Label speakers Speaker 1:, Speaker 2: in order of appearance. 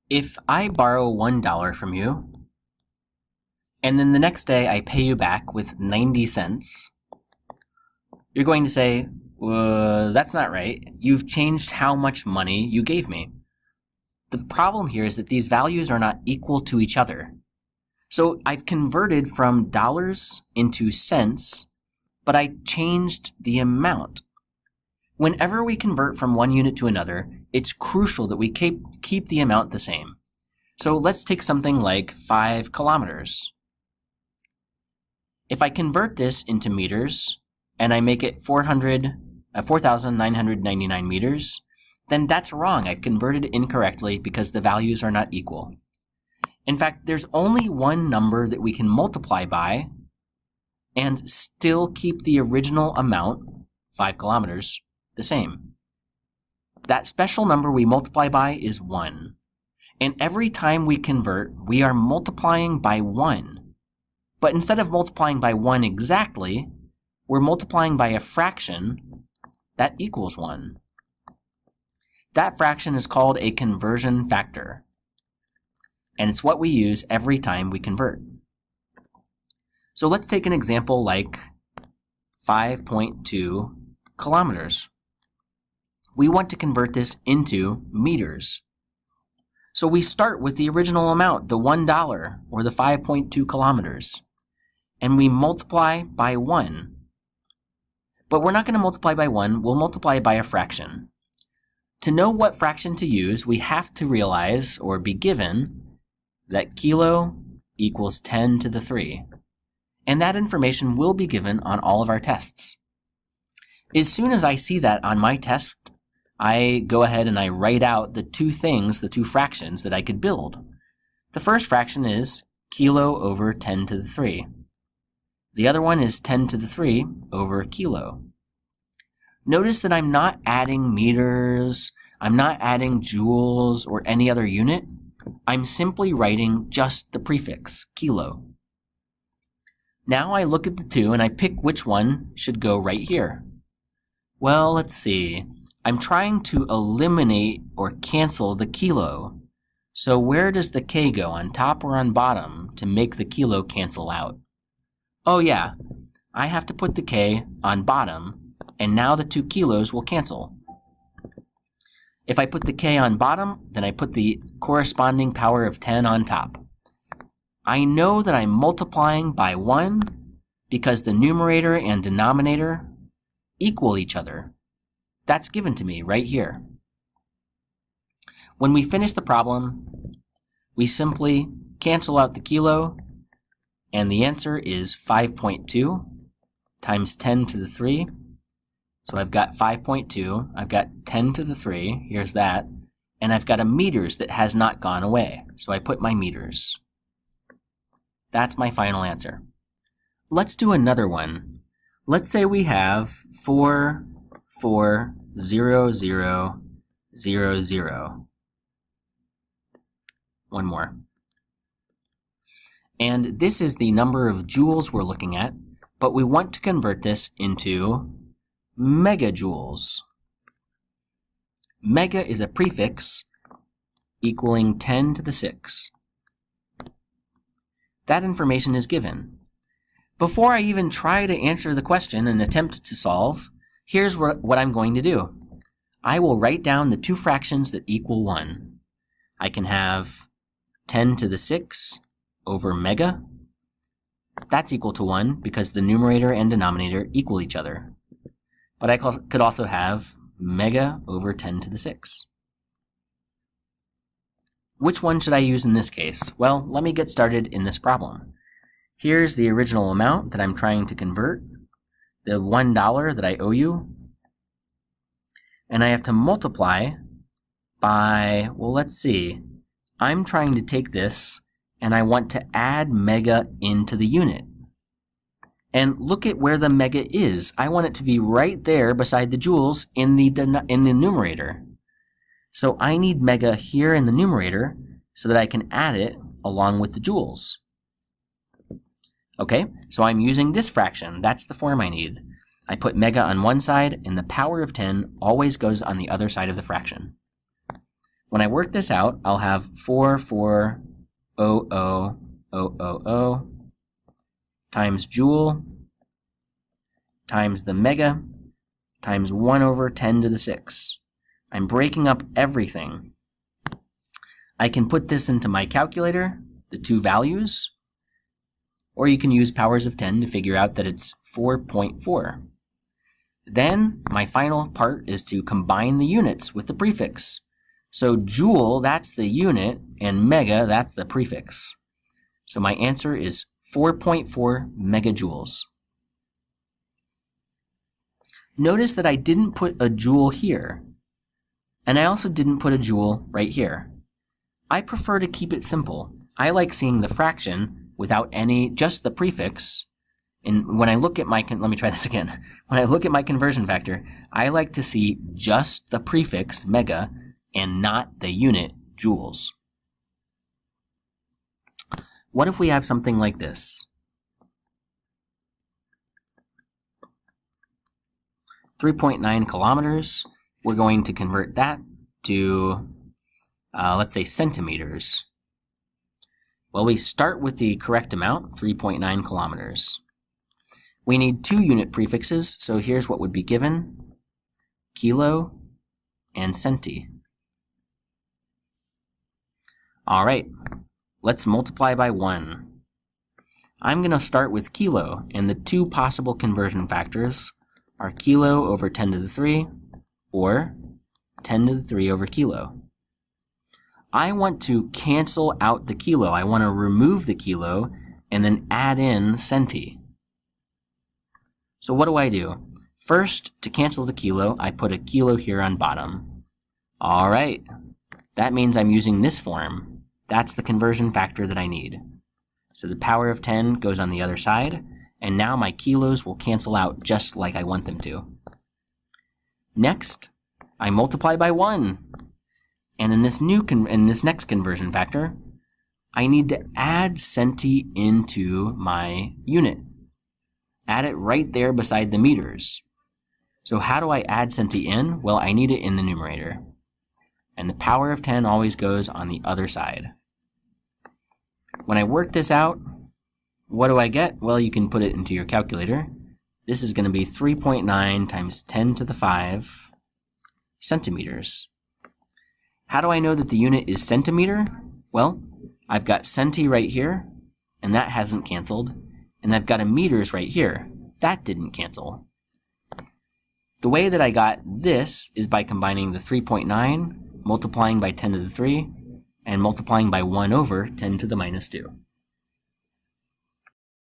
Speaker 1: If I borrow $1 from you, and then the next day I pay you back with 90 cents, you're going to say, that's not right. You've changed how much money you gave me. The problem here is that these values are not equal to each other. So I've converted from dollars into cents, but I changed the amount. Whenever we convert from one unit to another, it's crucial that we keep the amount the same. So let's take something like 5 kilometers. If I convert this into meters, and I make it 4,999 meters, then that's wrong. I've converted incorrectly because the values are not equal. In fact, there's only one number that we can multiply by and still keep the original amount, 5 kilometers, the same. That special number we multiply by is 1. And every time we convert, we are multiplying by 1. But instead of multiplying by 1 exactly, we're multiplying by a fraction that equals 1. That fraction is called a conversion factor. And it's what we use every time we convert. So let's take an example like 5.2 kilometers. We want to convert this into meters. So we start with the original amount, the $1, or the 5.2 kilometers, and we multiply by 1. But we're not going to multiply by 1, we'll multiply by a fraction. To know what fraction to use, we have to realize, or be given, that kilo equals 10 to the 3. And that information will be given on all of our tests. As soon as I see that on my test, I go ahead and I write out the two fractions that I could build. The first fraction is kilo over 10 to the 3. The other one is 10 to the 3 over kilo. Notice that I'm not adding meters, I'm not adding joules or any other unit. I'm simply writing just the prefix, kilo. Now I look at the two and I pick which one should go right here. Well, let's see. I'm trying to eliminate or cancel the kilo. So where does the k go, on top or on bottom, to make the kilo cancel out? Oh yeah, I have to put the k on bottom, and now the 2 kilos will cancel. If I put the k on bottom, then I put the corresponding power of 10 on top. I know that I'm multiplying by 1 because the numerator and denominator equal each other. That's given to me right here. When we finish the problem, we simply cancel out the kilo, and the answer is 5.2 times 10 to the 3. So I've got 5.2, I've got 10 to the 3, here's that, and I've got a meters that has not gone away, so I put my meters. That's my final answer. Let's do another one. Let's say we have 4,4,0,0,0. One more. And this is the number of joules we're looking at, but we want to convert this into megajoules. Mega is a prefix equaling 10 to the 6. That information is given. Before I even try to answer the question and attempt to solve, here's what I'm going to do. I will write down the 2 fractions that equal 1. I can have 10 to the 6 over mega. That's equal to 1 because the numerator and denominator equal each other. But I could also have mega over 10 to the 6. Which one should I use in this case? Well, let me get started in this problem. Here's the original amount that I'm trying to convert, the $1 that I owe you, and I have to multiply by, well, let's see, I'm trying to take this and I want to add mega into the unit. And look at where the mega is. I want it to be right there beside the joules in the numerator. So I need mega here in the numerator so that I can add it along with the joules. Okay, so I'm using this fraction. That's the form I need. I put mega on one side, and the power of 10 always goes on the other side of the fraction. When I work this out, I'll have 4,400,000 times joule times the mega times 1 over 10 to the 6. I'm breaking up everything. I can put this into my calculator, the two values, or you can use powers of 10 to figure out that it's 4.4. Then my final part is to combine the units with the prefix. So joule, that's the unit, and mega, that's the prefix. So my answer is 4.4 megajoules. Notice that I didn't put a joule here, and I also didn't put a joule right here. I prefer to keep it simple. I like seeing the fraction without just the prefix. And when I look at let me try this again. When I look at my conversion factor, I like to see just the prefix, mega, and not the unit, joules. What if we have something like this? 3.9 kilometers. We're going to convert that to, let's say, centimeters. Well, we start with the correct amount, 3.9 kilometers. We need two unit prefixes, so here's what would be given: kilo and centi. All right, let's multiply by 1. I'm going to start with kilo, and the two possible conversion factors are kilo over 10 to the 3 or 10 to the 3 over kilo. I want to cancel out the kilo. I want to remove the kilo and then add in centi. So what do? First, to cancel the kilo, I put a kilo here on bottom. All right, that means I'm using this form. That's the conversion factor that I need. So the power of 10 goes on the other side, and now my kilos will cancel out just like I want them to. Next, I multiply by 1. And in this next conversion factor, I need to add centi into my unit. Add it right there beside the meters. So how do I add centi in? Well, I need it in the numerator. And the power of 10 always goes on the other side. When I work this out, what do I get? Well, you can put it into your calculator. This is going to be 3.9 times 10 to the 5 centimeters. How do I know that the unit is centimeter? Well, I've got centi right here, and that hasn't canceled. And I've got a meters right here. That didn't cancel. The way that I got this is by combining the 3.9, multiplying by 10 to the 3, and multiplying by 1 over 10 to the minus 2.